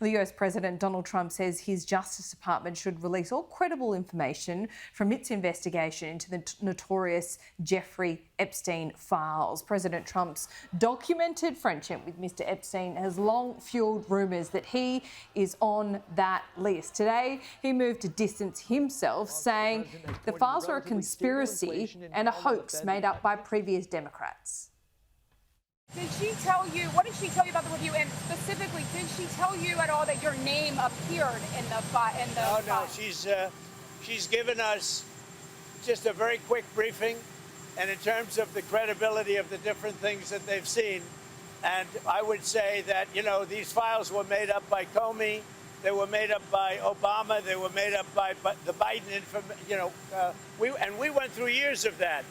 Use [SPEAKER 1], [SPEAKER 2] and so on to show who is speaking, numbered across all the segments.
[SPEAKER 1] The US President Donald Trump says his Justice Department should release all credible information from its investigation into the notorious Jeffrey Epstein files. President Trump's documented friendship with Mr. Epstein has long fueled rumours that he is on that list. Today, he moved to distance himself, saying the files are a conspiracy and a hoax made up by previous Democrats.
[SPEAKER 2] Did she tell you, what did she tell you about the review? And specifically, did she tell you at all that your name appeared in the
[SPEAKER 3] No, she's given us just a very quick briefing, and in terms of the credibility of the different things that they've seen. And I would say that, these files were made up by Comey, they were made up by Obama, they were made up by the Biden, we went through years of that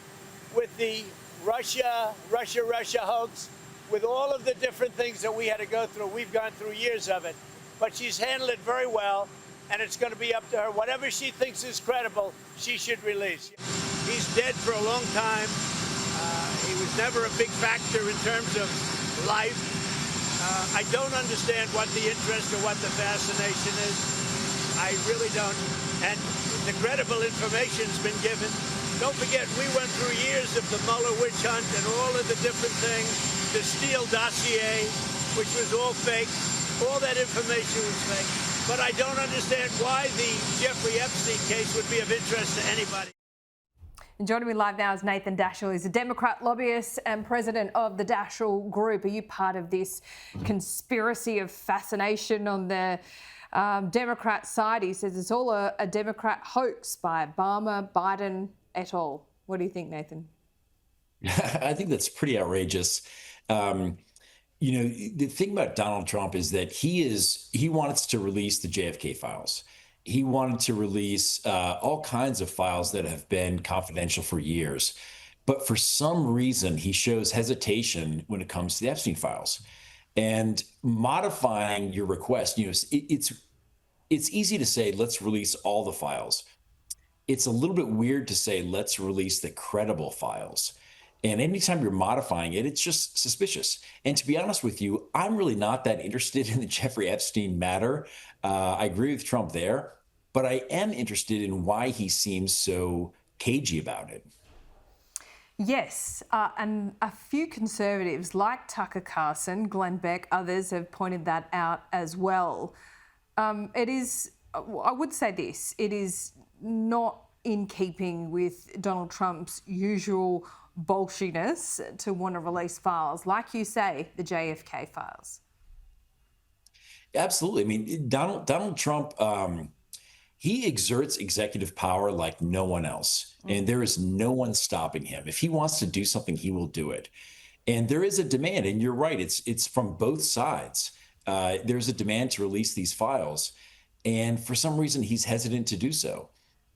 [SPEAKER 3] with the Russia hoax, with all of the different things that we had to go through. We've gone through years of it, but she's handled it very well, and it's going to be up to her. Whatever she thinks is credible, she should release. He's dead for a long time. He was never a big factor in terms of life. I don't understand what the interest or what the fascination is. I really don't. And the credible information's been given. Don't forget, we went through years of the Mueller witch hunt and all of the different things, the Steele dossier, which was all fake. All that information was fake. But I don't understand why the Jeffrey Epstein case would be of interest to anybody.
[SPEAKER 1] And joining me live now is Nathan Daschle. He's a Democrat lobbyist and president of the Daschle Group. Are you part of this conspiracy of fascination on the Democrat side? He says it's all a Democrat hoax by Obama, Biden, et al. What do you think, Nathan?
[SPEAKER 4] I think that's pretty outrageous. The thing about Donald Trump is that he wants to release the JFK files. He wanted to release all kinds of files that have been confidential for years. But for some reason, he shows hesitation when it comes to the Epstein files. And modifying your request, it's easy to say, let's release all the files. It's a little bit weird to say, let's release the credible files. And anytime you're modifying it, it's just suspicious. And to be honest with you, I'm really not that interested in the Jeffrey Epstein matter. I agree with Trump there, but I am interested in why he seems so cagey about it.
[SPEAKER 1] Yes, and a few conservatives like Tucker Carlson, Glenn Beck, others have pointed that out as well. I would say this, it is not in keeping with Donald Trump's usual bolshiness to want to release files, like you say, the JFK files.
[SPEAKER 4] Absolutely. I mean, Donald Trump, he exerts executive power like no one else, and there is no one stopping him. If he wants to do something, he will do it. And there is a demand, and you're right, it's from both sides. There's a demand to release these files, and for some reason, he's hesitant to do so.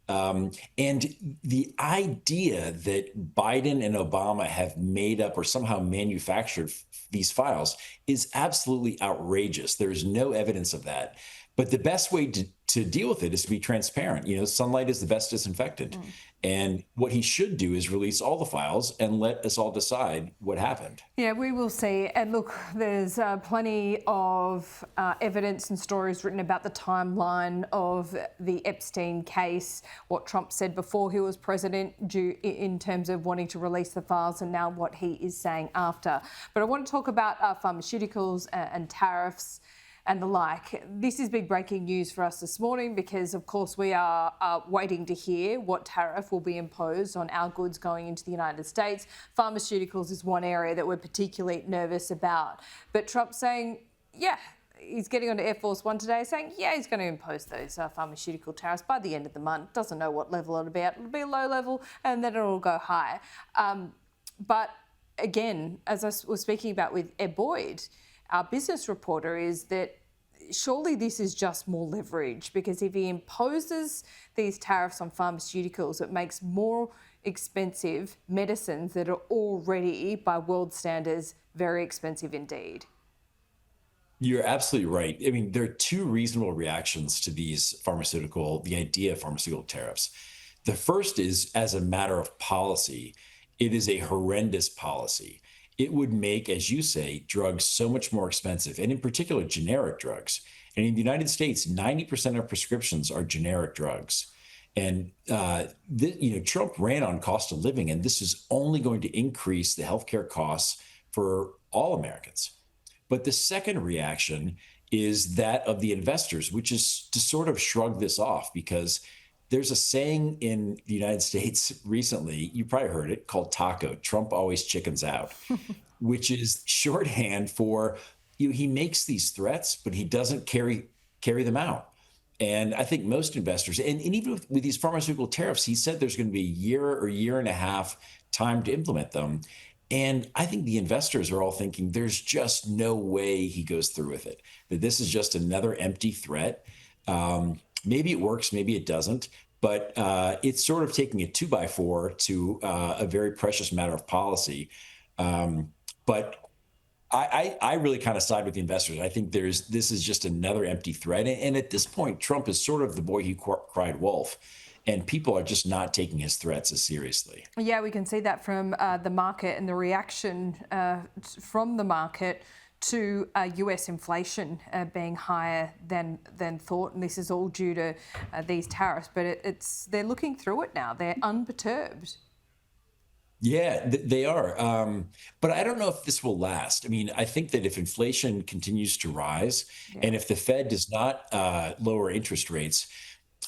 [SPEAKER 4] And the idea that Biden and Obama have made up or somehow manufactured these files is absolutely outrageous. There's no evidence of that. But the best way to deal with it is to be transparent. Sunlight is the best disinfectant. And what he should do is release all the files and let us all decide what happened.
[SPEAKER 1] Yeah, we will see. And look, there's plenty of evidence and stories written about the timeline of the Epstein case, what Trump said before he was president in terms of wanting to release the files, and now what he is saying after. But I want to talk about pharmaceuticals and tariffs and the like. This is big breaking news for us this morning because, of course, we are waiting to hear what tariff will be imposed on our goods going into the United States. Pharmaceuticals is one area that we're particularly nervous about. But Trump's saying, yeah, he's getting onto Air Force One today saying, yeah, he's going to impose those pharmaceutical tariffs by the end of the month. Doesn't know what level it'll be at. It'll be a low level and then it'll go high. But again, as I was speaking about with Ed Boyd, our business reporter, is that surely this is just more leverage, because if he imposes these tariffs on pharmaceuticals, it makes more expensive medicines that are already, by world standards, very expensive indeed.
[SPEAKER 4] You're absolutely right. I mean, there are two reasonable reactions to the idea of pharmaceutical tariffs. The first is, as a matter of policy, it is a horrendous policy. It would make, as you say, drugs so much more expensive, and in particular, generic drugs. And in the United States, 90% of prescriptions are generic drugs. And Trump ran on cost of living, and this is only going to increase the healthcare costs for all Americans. But the second reaction is that of the investors, which is to sort of shrug this off, because there's a saying in the United States recently, you probably heard it, called TACO, Trump always chickens out, which is shorthand for he makes these threats, but he doesn't carry them out. And I think most investors, and even with these pharmaceutical tariffs, he said there's going to be a year or year and a half time to implement them. And I think the investors are all thinking there's just no way he goes through with it, that this is just another empty threat. Maybe it works, maybe it doesn't, but it's sort of taking a 2x4 to a very precious matter of policy. But I really kind of side with the investors. I think this is just another empty threat. And at this point, Trump is sort of the boy who cried wolf. And people are just not taking his threats as seriously.
[SPEAKER 1] Yeah, we can see that from the market and the reaction from the market to US inflation being higher than thought. And this is all due to these tariffs. But they're looking through it now. They're unperturbed.
[SPEAKER 4] Yeah, they are. But I don't know if this will last. I mean, I think that if inflation continues to rise and if the Fed does not lower interest rates,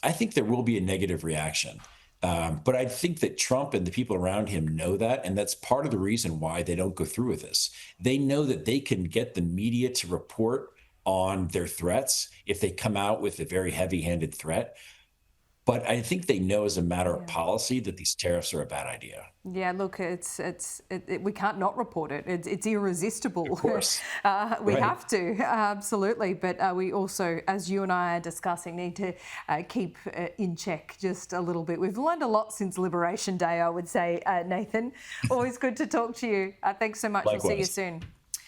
[SPEAKER 4] I think there will be a negative reaction. But I think that Trump and the people around him know that. And that's part of the reason why they don't go through with this. They know that they can get the media to report on their threats if they come out with a very heavy-handed threat. But I think they know as a matter of policy that these tariffs are a bad idea.
[SPEAKER 1] Yeah, look, we can't not report it. It's irresistible.
[SPEAKER 4] Of course.
[SPEAKER 1] We have to, absolutely. But we also, as you and I are discussing, need to keep in check just a little bit. We've learned a lot since Liberation Day, I would say, Nathan. Always good to talk to you. Thanks so much.
[SPEAKER 4] Likewise.
[SPEAKER 1] We'll see you soon.